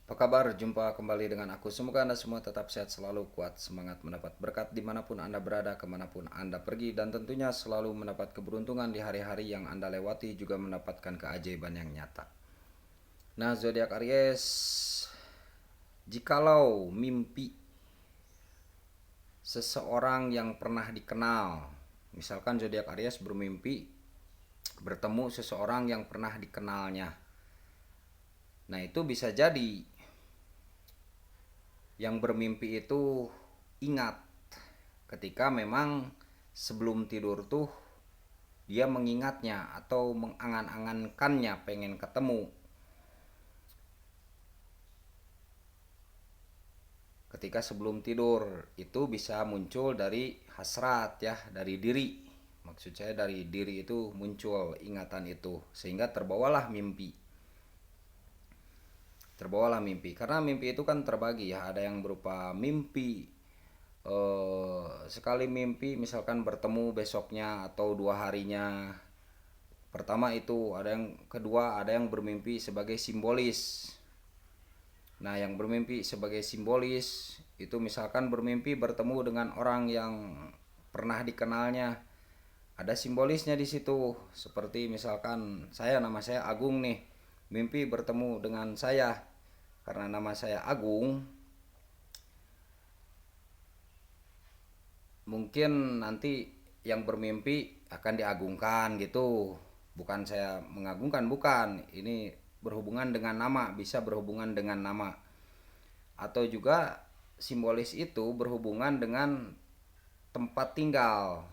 Apa kabar? Jumpa kembali dengan aku. Semoga Anda semua tetap sehat selalu, kuat, semangat mendapat berkat dimanapun Anda berada, kemanapun Anda pergi, dan tentunya selalu mendapat keberuntungan di hari-hari yang Anda lewati, juga mendapatkan keajaiban yang nyata. Nah, zodiak Aries, jikalau mimpi seseorang yang pernah dikenal, misalkan zodiak Aries bermimpi bertemu seseorang yang pernah dikenalnya. Nah, itu bisa jadi yang bermimpi itu ingat ketika memang sebelum tidur tuh dia mengingatnya atau mengangan-angankannya pengen ketemu. Ketika sebelum tidur itu bisa muncul dari hasrat ya, dari diri. Maksud saya dari diri itu muncul ingatan itu sehingga terbawalah mimpi karena mimpi itu kan terbagi ya, ada yang berupa mimpi sekali mimpi misalkan bertemu besoknya atau 2 harinya. Pertama itu, ada yang kedua, ada yang bermimpi sebagai simbolis. Nah, yang bermimpi sebagai simbolis itu misalkan bermimpi bertemu dengan orang yang pernah dikenalnya. Ada simbolisnya di situ. Seperti misalkan nama saya Agung nih. Mimpi bertemu dengan saya. Karena nama saya Agung, mungkin nanti yang bermimpi akan diagungkan gitu. Bukan saya mengagungkan, bukan. Ini berhubungan dengan nama, bisa berhubungan dengan nama. Atau juga simbolis itu berhubungan dengan tempat tinggal.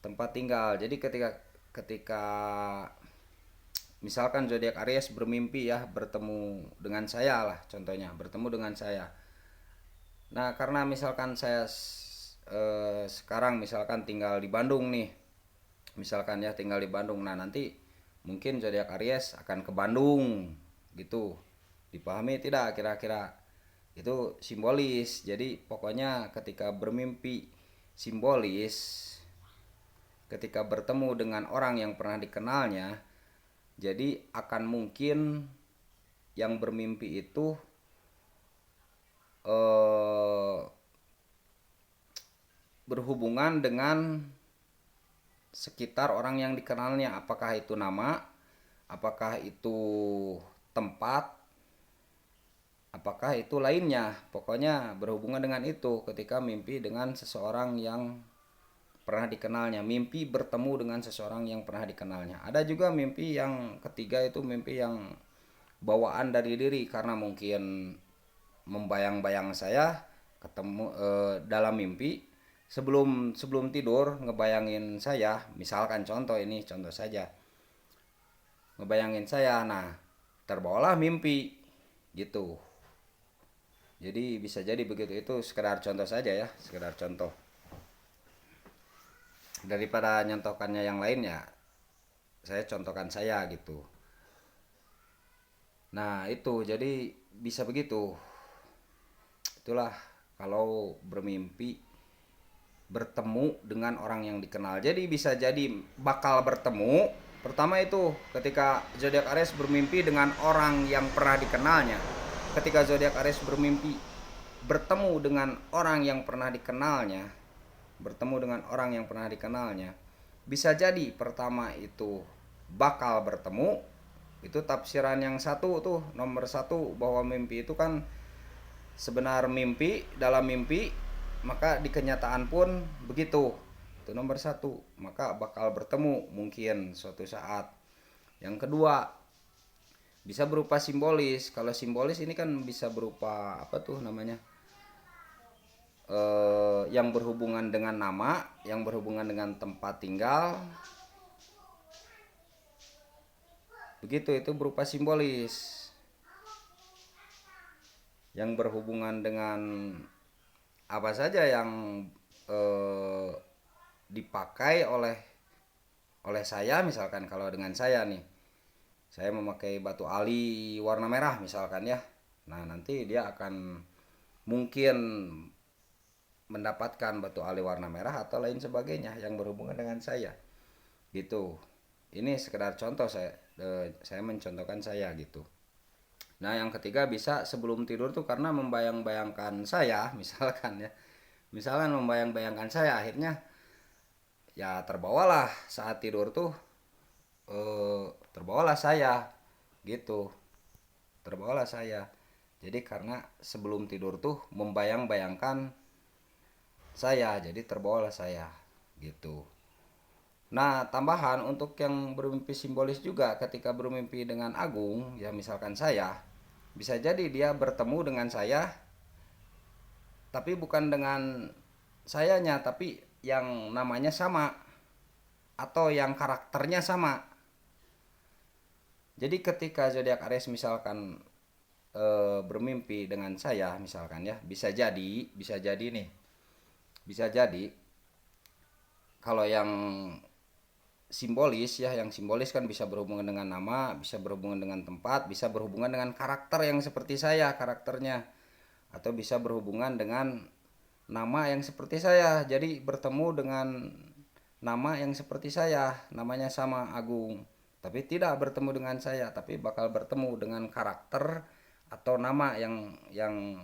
Tempat tinggal. Jadi ketika ketika misalkan zodiak Aries bermimpi ya bertemu dengan saya lah, contohnya bertemu dengan saya. Nah, karena misalkan saya sekarang misalkan tinggal di Bandung nih. Misalkan ya tinggal di Bandung. Nah, nanti mungkin zodiak Aries akan ke Bandung gitu. Dipahami tidak kira-kira? Itu simbolis. Jadi pokoknya ketika bermimpi simbolis, ketika bertemu dengan orang yang pernah dikenalnya, jadi akan mungkin yang bermimpi itu eh, berhubungan dengan sekitar orang yang dikenalnya. Apakah itu nama, apakah itu tempat, apakah itu lainnya. Pokoknya berhubungan dengan itu ketika mimpi dengan seseorang yang pernah dikenalnya. Mimpi bertemu dengan seseorang yang pernah dikenalnya. Ada juga mimpi yang ketiga, itu mimpi yang bawaan dari diri, karena mungkin membayang-bayang saya ketemu dalam mimpi sebelum sebelum tidur ngebayangin saya, misalkan contoh ini contoh saja, ngebayangin saya, nah terbawalah mimpi gitu. Jadi bisa jadi begitu, itu sekedar contoh saja ya, sekedar contoh. Daripada nyontohkannya yang lain ya, saya contohkan saya gitu. Nah itu jadi bisa begitu. Itulah kalau bermimpi bertemu dengan orang yang dikenal. Jadi bisa jadi bakal bertemu. Pertama itu ketika zodiak Aries bermimpi dengan orang yang pernah dikenalnya. Ketika zodiak Aries bermimpi bertemu dengan orang yang pernah dikenalnya, bertemu dengan orang yang pernah dikenalnya, bisa jadi pertama itu bakal bertemu. Itu tafsiran yang satu tuh, nomor satu, bahwa mimpi itu kan sebenar mimpi, dalam mimpi, maka di kenyataan pun begitu. Itu nomor satu, maka bakal bertemu mungkin suatu saat. Yang kedua, bisa berupa simbolis. Kalau simbolis ini kan bisa berupa apa tuh namanya, yang berhubungan dengan nama, yang berhubungan dengan tempat tinggal, begitu. Itu berupa simbolis. Yang berhubungan dengan apa saja yang eh, dipakai oleh saya, misalkan kalau dengan saya nih, saya memakai batu ali warna merah misalkan ya. Nah, nanti dia akan mungkin mendapatkan batu ali warna merah atau lain sebagainya yang berhubungan dengan saya gitu. Ini sekedar contoh, saya mencontohkan saya gitu. Nah, yang ketiga bisa sebelum tidur tuh karena membayang-bayangkan saya, misalkan ya. Misalkan membayang-bayangkan saya, akhirnya ya terbawalah saat tidur tuh, terbawalah saya gitu. Terbawalah saya. Jadi karena sebelum tidur tuh membayang-bayangkan saya, jadi terbawalah saya gitu. Nah, tambahan untuk yang bermimpi simbolis juga ketika bermimpi dengan Agung, ya misalkan saya, bisa jadi dia bertemu dengan saya, tapi bukan dengan sayanya, tapi yang namanya sama atau yang karakternya sama. Jadi ketika zodiak Aries misalkan bermimpi dengan saya misalkan ya, bisa jadi nih, bisa jadi kalau yang simbolis ya, yang simbolis kan bisa berhubungan dengan nama, bisa berhubungan dengan tempat, bisa berhubungan dengan karakter yang seperti saya karakternya, atau bisa berhubungan dengan nama yang seperti saya. Jadi bertemu dengan nama yang seperti saya, namanya sama Agung, tapi tidak bertemu dengan saya, tapi bakal bertemu dengan karakter atau nama yang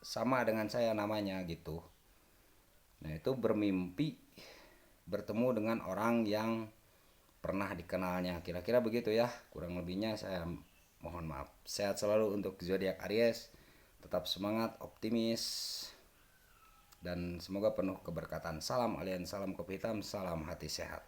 sama dengan saya namanya gitu. Nah, itu bermimpi bertemu dengan orang yang pernah dikenalnya. Kira-kira begitu ya. Kurang lebihnya saya mohon maaf. Sehat selalu untuk zodiak Aries. Tetap semangat, optimis, dan semoga penuh keberkatan. Salam alien, salam kopi hitam, salam hati sehat.